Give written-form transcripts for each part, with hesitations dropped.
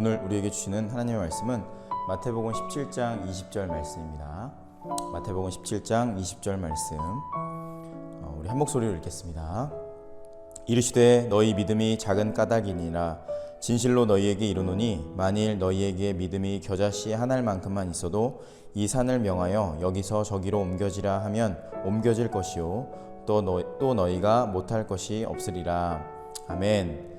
오늘 우리에게 주시는 하나님의 말씀은 마태복음 17장 20절 말씀입니다. 마태복음 17장 20절 말씀, 우리 한 목소리로 읽겠습니다. 이르시되 너희 믿음이 작은 까닭이니라. 진실로 너희에게 이르노니 만일 너희에게 믿음이 겨자씨 한 알만큼만 있어도 이 산을 명하여 여기서 저기로 옮겨지라 하면 옮겨질 것이요 또 너희가 못할 것이 없으리라. 아멘.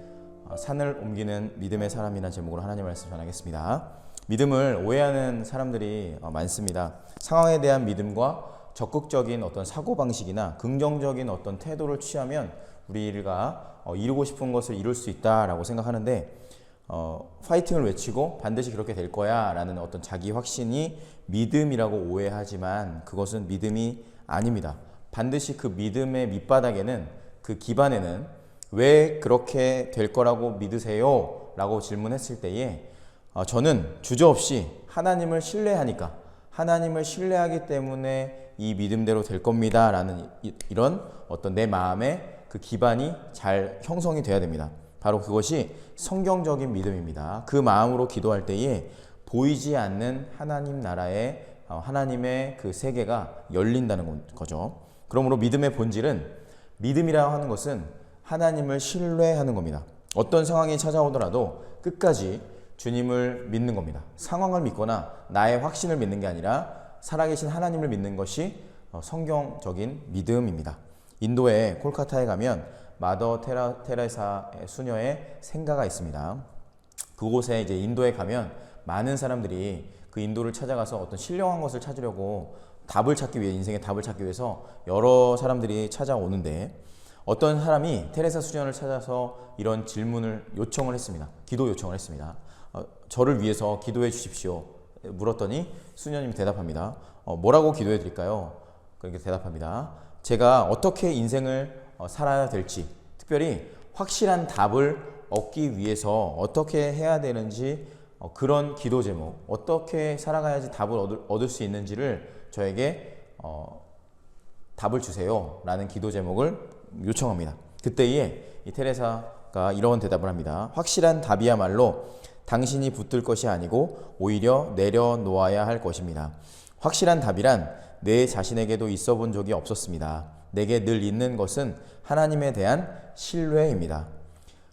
산을 옮기는 믿음의 사람이라는 제목으로 하나님의 말씀 전하겠습니다. 믿음을 오해하는 사람들이 많습니다. 상황에 대한 믿음과 적극적인 어떤 사고방식이나 긍정적인 어떤 태도를 취하면 우리가 이루고 싶은 것을 이룰 수 있다라고 생각하는데, 파이팅을 외치고 반드시 그렇게 될 거야 라는 어떤 자기 확신이 믿음이라고 오해하지만 그것은 믿음이 아닙니다. 반드시 그 믿음의 밑바닥에는, 그 기반에는 왜 그렇게 될 거라고 믿으세요? 라고 질문했을 때에 저는 주저없이 하나님을 신뢰하니까, 하나님을 신뢰하기 때문에 이 믿음대로 될 겁니다 라는 이런 어떤 내 마음의 그 기반이 잘 형성이 돼야 됩니다. 바로 그것이 성경적인 믿음입니다. 그 마음으로 기도할 때에 보이지 않는 하나님 나라의 하나님의 그 세계가 열린다는 거죠. 그러므로 믿음의 본질은, 믿음이라고 하는 것은 하나님을 신뢰하는 겁니다. 어떤 상황이 찾아오더라도 끝까지 주님을 믿는 겁니다. 상황을 믿거나 나의 확신을 믿는 게 아니라 살아계신 하나님을 믿는 것이 성경적인 믿음입니다. 인도의 콜카타에 가면 마더 테레사 수녀의 생가가 있습니다. 그곳에 이제 인도에 가면 많은 사람들이 그 인도를 찾아가서 어떤 신령한 것을 찾으려고 답을 찾기 위해, 인생의 답을 찾기 위해서 여러 사람들이 찾아오는데, 어떤 사람이 테레사 수녀를 찾아서 이런 질문을 요청을 했습니다. 기도 요청을 했습니다. 저를 위해서 기도해 주십시오 물었더니 수녀님이 대답합니다. 뭐라고 기도해 드릴까요? 그렇게 대답합니다. 제가 어떻게 인생을 살아야 될지, 특별히 확실한 답을 얻기 위해서 어떻게 해야 되는지, 그런 기도 제목, 어떻게 살아가야지 답을 얻을 수 있는지를 저에게 답을 주세요 라는 기도 제목을 요청합니다. 그때에 이 테레사가 이런 대답을 합니다. 확실한 답이야말로 당신이 붙들 것이 아니고 오히려 내려놓아야 할 것입니다. 확실한 답이란 내 자신에게도 있어 본 적이 없었습니다. 내게 늘 있는 것은 하나님에 대한 신뢰입니다.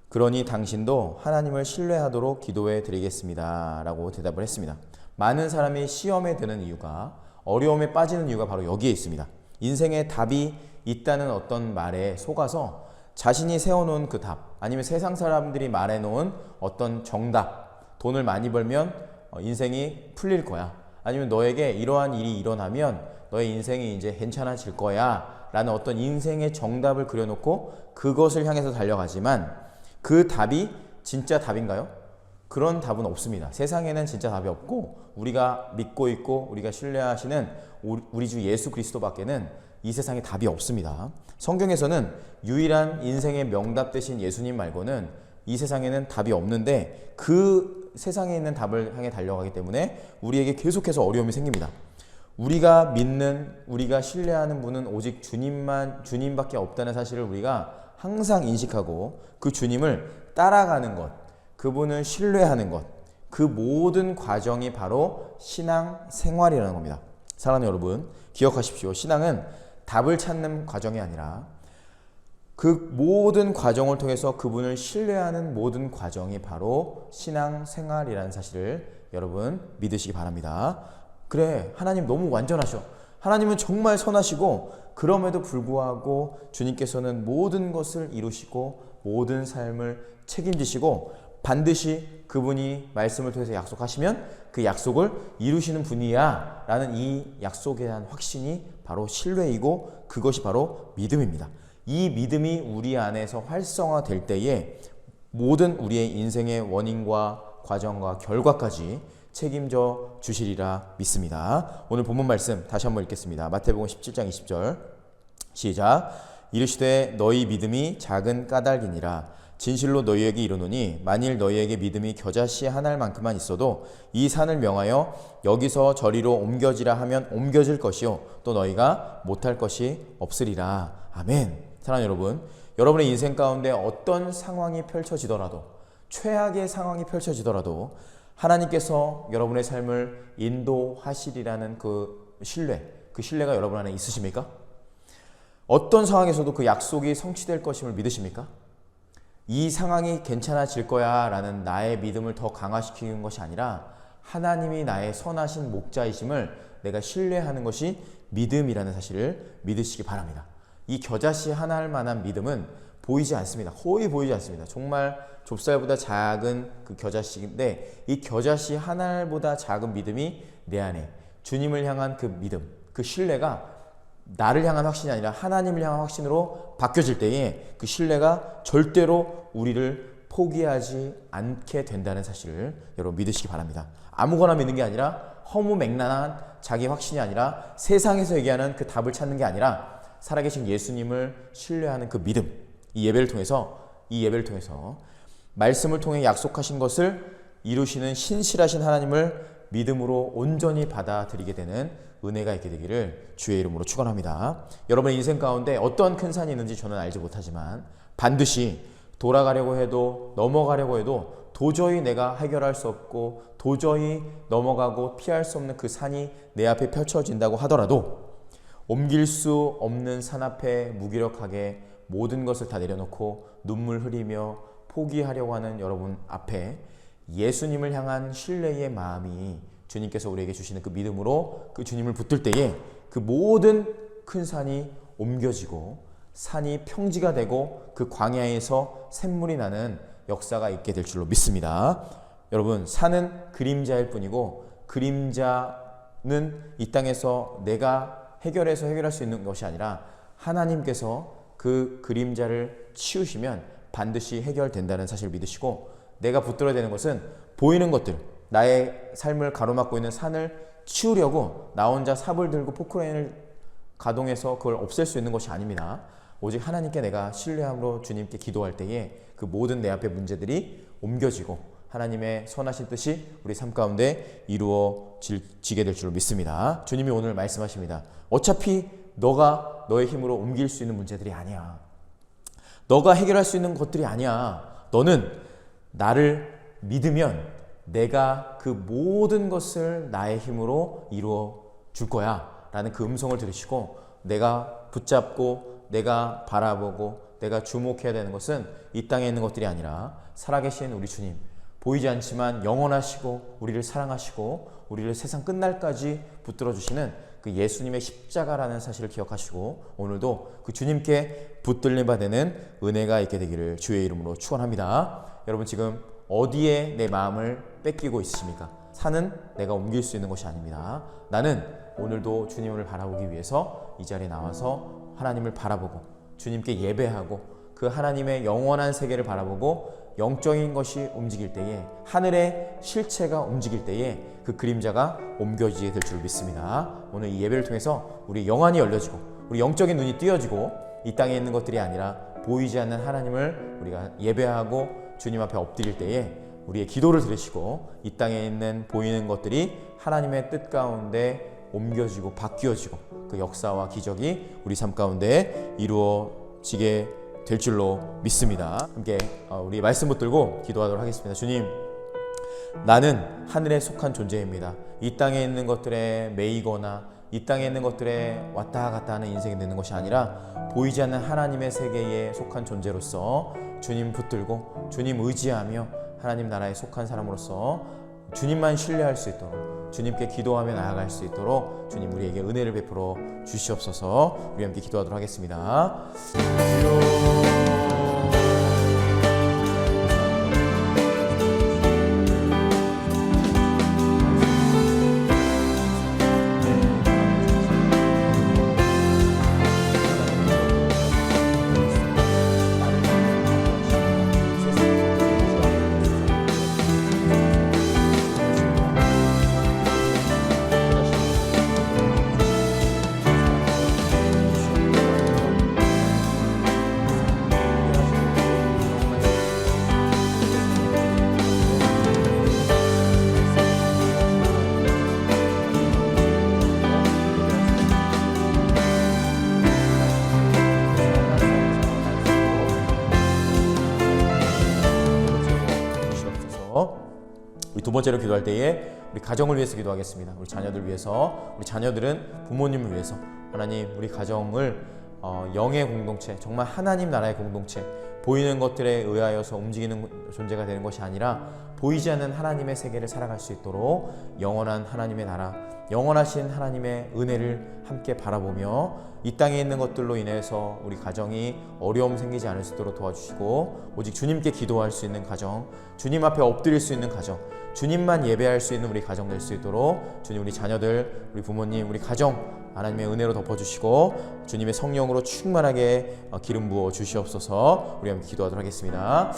그러니 당신도 하나님을 신뢰하도록 기도해 드리겠습니다 라고 대답을 했습니다. 많은 사람이 시험에 드는 이유가, 어려움에 빠지는 이유가 바로 여기에 있습니다. 인생에 답이 있다는 어떤 말에 속아서 자신이 세워놓은 그 답, 아니면 세상 사람들이 말해놓은 어떤 정답, 돈을 많이 벌면 인생이 풀릴 거야, 아니면 너에게 이러한 일이 일어나면 너의 인생이 이제 괜찮아질 거야 라는 어떤 인생의 정답을 그려놓고 그것을 향해서 달려가지만, 그 답이 진짜 답인가요? 그런 답은 없습니다. 세상에는 진짜 답이 없고, 우리가 믿고 있고 우리가 신뢰하시는 우리 주 예수 그리스도밖에는 이 세상에 답이 없습니다. 성경에서는 유일한 인생의 명답 되신 예수님 말고는 이 세상에는 답이 없는데, 그 세상에 있는 답을 향해 달려가기 때문에 우리에게 계속해서 어려움이 생깁니다. 우리가 믿는, 우리가 신뢰하는 분은 오직 주님밖에 없다는 사실을 우리가 항상 인식하고 그 주님을 따라가는 것, 그분을 신뢰하는 것, 그 모든 과정이 바로 신앙 생활이라는 겁니다. 사랑하는 여러분, 기억하십시오. 신앙은 답을 찾는 과정이 아니라 그 모든 과정을 통해서 그분을 신뢰하는 모든 과정이 바로 신앙 생활이라는 사실을 여러분 믿으시기 바랍니다. 그래, 하나님 너무 완전하셔. 하나님은 정말 선하시고, 그럼에도 불구하고 주님께서는 모든 것을 이루시고 모든 삶을 책임지시고 반드시 그분이 말씀을 통해서 약속하시면 그 약속을 이루시는 분이야 라는 이 약속에 대한 확신이 바로 신뢰이고, 그것이 바로 믿음입니다. 이 믿음이 우리 안에서 활성화될 때에 모든 우리의 인생의 원인과 과정과 결과까지 책임져 주시리라 믿습니다. 오늘 본문 말씀 다시 한번 읽겠습니다. 마태복음 17장 20절 시작. 이르시되 너희 믿음이 작은 까닭이니라. 진실로 너희에게 이르노니 만일 너희에게 믿음이 겨자씨 한 알만큼만 있어도 이 산을 명하여 여기서 저리로 옮겨지라 하면 옮겨질 것이요 또 너희가 못할 것이 없으리라. 아멘. 사랑하는 여러분, 여러분의 인생 가운데 어떤 상황이 펼쳐지더라도 최악의 상황이 펼쳐지더라도 하나님께서 여러분의 삶을 인도하시리라는 그 신뢰가 여러분 안에 있으십니까? 어떤 상황에서도 그 약속이 성취될 것임을 믿으십니까? 이 상황이 괜찮아질 거야 라는 나의 믿음을 더 강화시키는 것이 아니라 하나님이 나의 선하신 목자이심을 내가 신뢰하는 것이 믿음이라는 사실을 믿으시기 바랍니다. 이 겨자씨 하나할 만한 믿음은 보이지 않습니다. 거의 보이지 않습니다. 정말 좁쌀보다 작은 그 겨자씨인데 이 겨자씨 하나보다 작은 믿음이 내 안에 주님을 향한 그 믿음, 그 신뢰가 나를 향한 확신이 아니라 하나님을 향한 확신으로 바뀌어질 때에 그 신뢰가 절대로 우리를 포기하지 않게 된다는 사실을 여러분 믿으시기 바랍니다. 아무거나 믿는 게 아니라 허무맹랑한 자기 확신이 아니라 세상에서 얘기하는 그 답을 찾는 게 아니라 살아계신 예수님을 신뢰하는 그 믿음, 이 예배를 통해서 말씀을 통해 약속하신 것을 이루시는 신실하신 하나님을 믿음으로 온전히 받아들이게 되는 은혜가 있게 되기를 주의 이름으로 축원합니다. 여러분의 인생 가운데 어떤 큰 산이 있는지 저는 알지 못하지만 반드시 돌아가려고 해도 넘어가려고 해도 도저히 내가 해결할 수 없고 도저히 넘어가고 피할 수 없는 그 산이 내 앞에 펼쳐진다고 하더라도 옮길 수 없는 산 앞에 무기력하게 모든 것을 다 내려놓고 눈물 흘리며 포기하려고 하는 여러분 앞에 예수님을 향한 신뢰의 마음이 주님께서 우리에게 주시는 그 믿음으로 그 주님을 붙들 때에 그 모든 큰 산이 옮겨지고 산이 평지가 되고 그 광야에서 샘물이 나는 역사가 있게 될 줄로 믿습니다. 여러분, 산은 그림자일 뿐이고 그림자는 이 땅에서 내가 해결할 수 있는 것이 아니라 하나님께서 그 그림자를 치우시면 반드시 해결된다는 사실을 믿으시고 내가 붙들어야 되는 것은 보이는 것들, 나의 삶을 가로막고 있는 산을 치우려고 나 혼자 삽을 들고 포크레인을 가동해서 그걸 없앨 수 있는 것이 아닙니다. 오직 하나님께 내가 신뢰함으로 주님께 기도할 때에 그 모든 내 앞의 문제들이 옮겨지고 하나님의 선하신 뜻이 우리 삶 가운데 이루어지게 될 줄로 믿습니다. 주님이 오늘 말씀하십니다. 어차피 너가 너의 힘으로 옮길 수 있는 문제들이 아니야. 너가 해결할 수 있는 것들이 아니야. 너는 나를 믿으면 내가 그 모든 것을 나의 힘으로 이루어 줄 거야 라는 그 음성을 들으시고 내가 붙잡고 내가 바라보고 내가 주목해야 되는 것은 이 땅에 있는 것들이 아니라 살아계신 우리 주님, 보이지 않지만 영원하시고 우리를 사랑하시고 우리를 세상 끝날까지 붙들어 주시는 그 예수님의 십자가라는 사실을 기억하시고 오늘도 그 주님께 붙들림 받는 은혜가 있게 되기를 주의 이름으로 축원합니다. 여러분, 지금 어디에 내 마음을 뺏기고 있으십니까? 산은 내가 옮길 수 있는 것이 아닙니다. 나는 오늘도 주님을 바라보기 위해서 이 자리에 나와서 하나님을 바라보고 주님께 예배하고 그 하나님의 영원한 세계를 바라보고 영적인 것이 움직일 때에, 하늘의 실체가 움직일 때에 그 그림자가 옮겨지게 될 줄 믿습니다. 오늘 이 예배를 통해서 우리 영안이 열려지고 우리 영적인 눈이 띄어지고 이 땅에 있는 것들이 아니라 보이지 않는 하나님을 우리가 예배하고 주님 앞에 엎드릴 때에 우리의 기도를 들으시고 이 땅에 있는 보이는 것들이 하나님의 뜻 가운데 옮겨지고 바뀌어지고 그 역사와 기적이 우리 삶 가운데 이루어지게 될 줄로 믿습니다. 함께 우리 말씀 붙들고 기도하도록 하겠습니다. 주님, 나는 하늘에 속한 존재입니다. 이 땅에 있는 것들에 매이거나 이 땅에 있는 것들에 왔다 갔다 하는 인생이 되는 것이 아니라 보이지 않는 하나님의 세계에 속한 존재로서 주님 붙들고 주님 의지하며 하나님 나라에 속한 사람으로서 주님만 신뢰할 수 있도록 주님께 기도하며 나아갈 수 있도록 주님 우리에게 은혜를 베풀어 주시옵소서. 우리 함께 기도하도록 하겠습니다. 번째로 기도할 때에 우리 가정을 위해서 기도하겠습니다. 우리 자녀들 위해서, 우리 자녀들은 부모님을 위해서. 하나님, 우리 가정을 영의 공동체, 정말 하나님 나라의 공동체, 보이는 것들에 의하여서 움직이는 존재가 되는 것이 아니라 보이지 않는 하나님의 세계를 살아갈 수 있도록 영원한 하나님의 나라, 영원하신 하나님의 은혜를 함께 바라보며 이 땅에 있는 것들로 인해서 우리 가정이 어려움 생기지 않을 수 있도록 도와주시고, 오직 주님께 기도할 수 있는 가정, 주님 앞에 엎드릴 수 있는 가정, 주님만 예배할 수 있는 우리 가정 될 수 있도록 주님, 우리 자녀들, 우리 부모님, 우리 가정 하나님의 은혜로 덮어주시고 주님의 성령으로 충만하게 기름 부어 주시옵소서. 우리 함께 기도하도록 하겠습니다.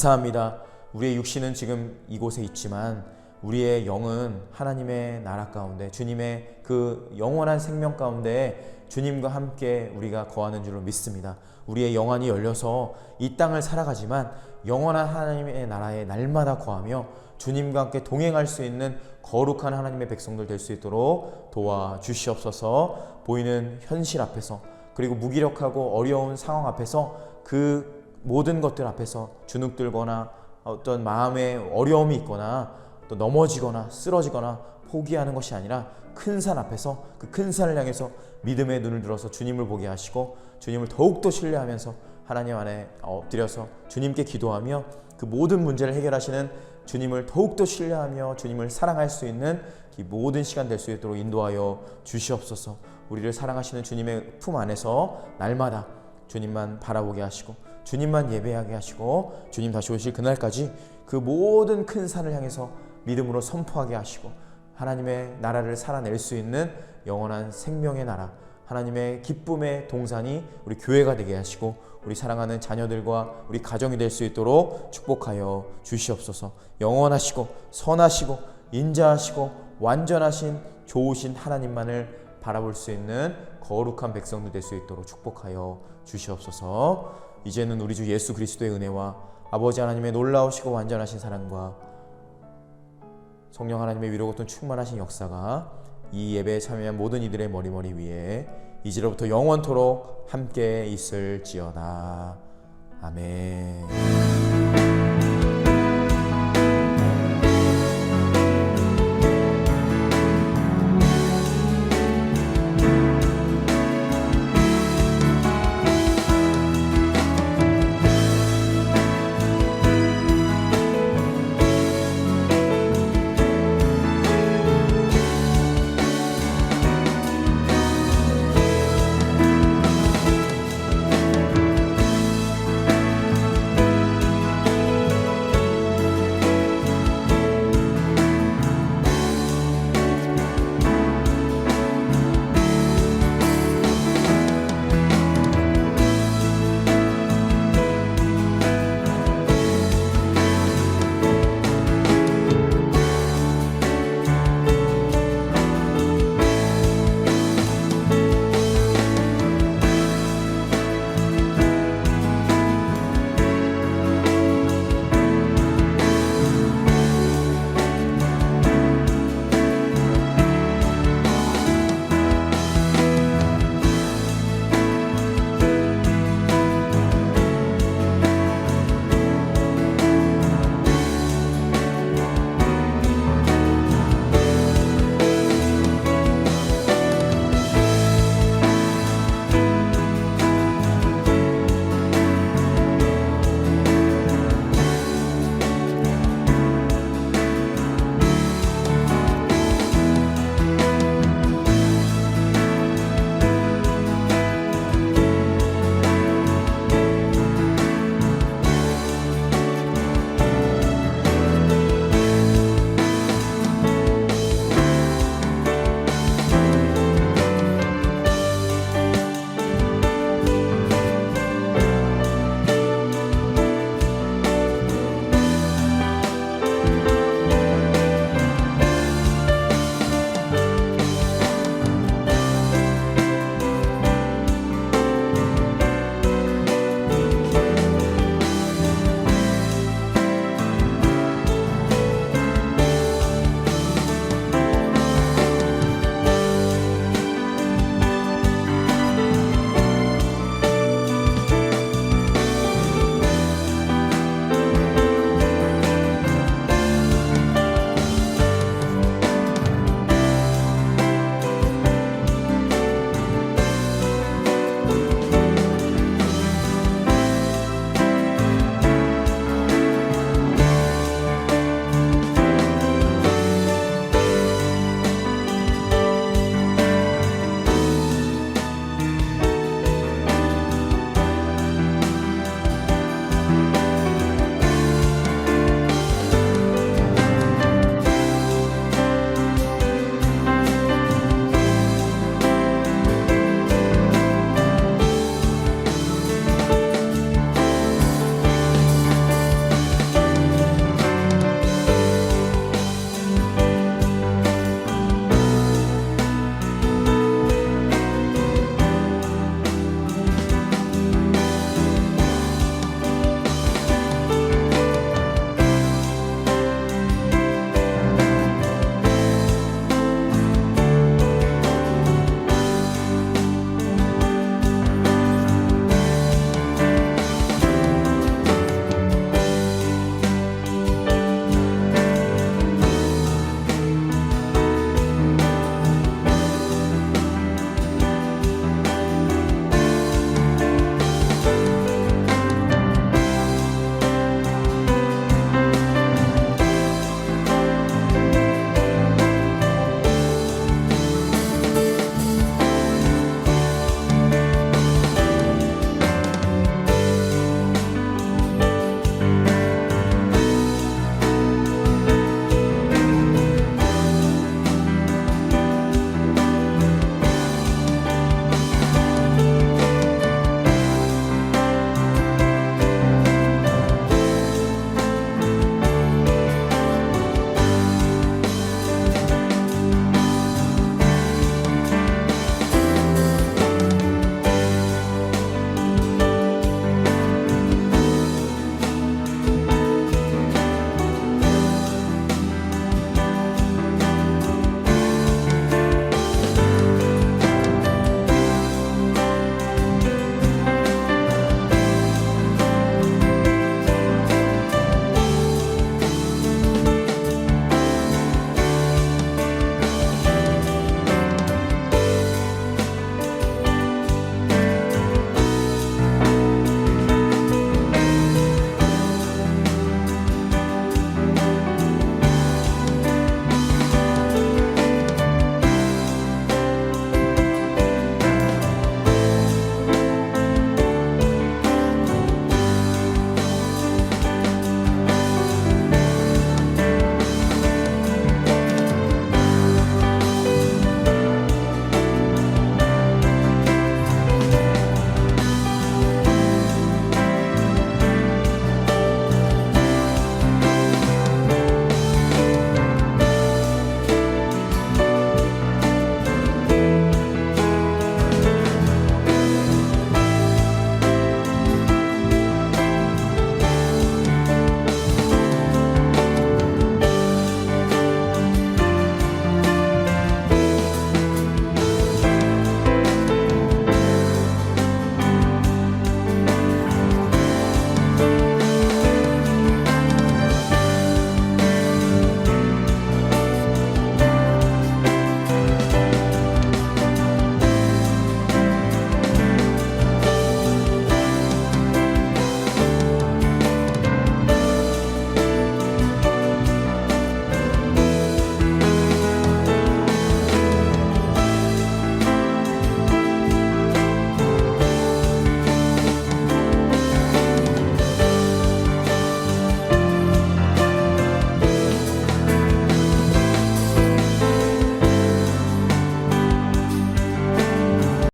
감사합니다. 우리의 육신은 지금 이곳에 있지만 우리의 영은 하나님의 나라 가운데, 주님의 그 영원한 생명 가운데 주님과 함께 우리가 거하는 줄로 믿습니다. 우리의 영안이 열려서 이 땅을 살아가지만 영원한 하나님의 나라에 날마다 거하며 주님과 함께 동행할 수 있는 거룩한 하나님의 백성들 될 수 있도록 도와주시옵소서. 보이는 현실 앞에서, 그리고 무기력하고 어려운 상황 앞에서, 그 모든 것들 앞에서 주눅들거나 어떤 마음에 어려움이 있거나 또 넘어지거나 쓰러지거나 포기하는 것이 아니라 큰 산 앞에서, 그 큰 산을 향해서 믿음의 눈을 들어서 주님을 보게 하시고 주님을 더욱더 신뢰하면서 하나님 안에 엎드려서 주님께 기도하며 그 모든 문제를 해결하시는 주님을 더욱더 신뢰하며 주님을 사랑할 수 있는 이 모든 시간 될 수 있도록 인도하여 주시옵소서. 우리를 사랑하시는 주님의 품 안에서 날마다 주님만 바라보게 하시고 주님만 예배하게 하시고 주님 다시 오실 그날까지 그 모든 큰 산을 향해서 믿음으로 선포하게 하시고 하나님의 나라를 살아낼 수 있는 영원한 생명의 나라, 하나님의 기쁨의 동산이 우리 교회가 되게 하시고 우리 사랑하는 자녀들과 우리 가정이 될 수 있도록 축복하여 주시옵소서. 영원하시고 선하시고 인자하시고 완전하신 좋으신 하나님만을 바라볼 수 있는 거룩한 백성들 될 수 있도록 축복하여 주시옵소서. 이제는 우리 주 예수 그리스도의 은혜와 아버지 하나님의 놀라우시고 완전하신 사랑과 성령 하나님의 위로부터 충만하신 역사가 이 예배에 참여한 모든 이들의 머리 위에 이제로부터 영원토록 함께 있을지어다. 아멘.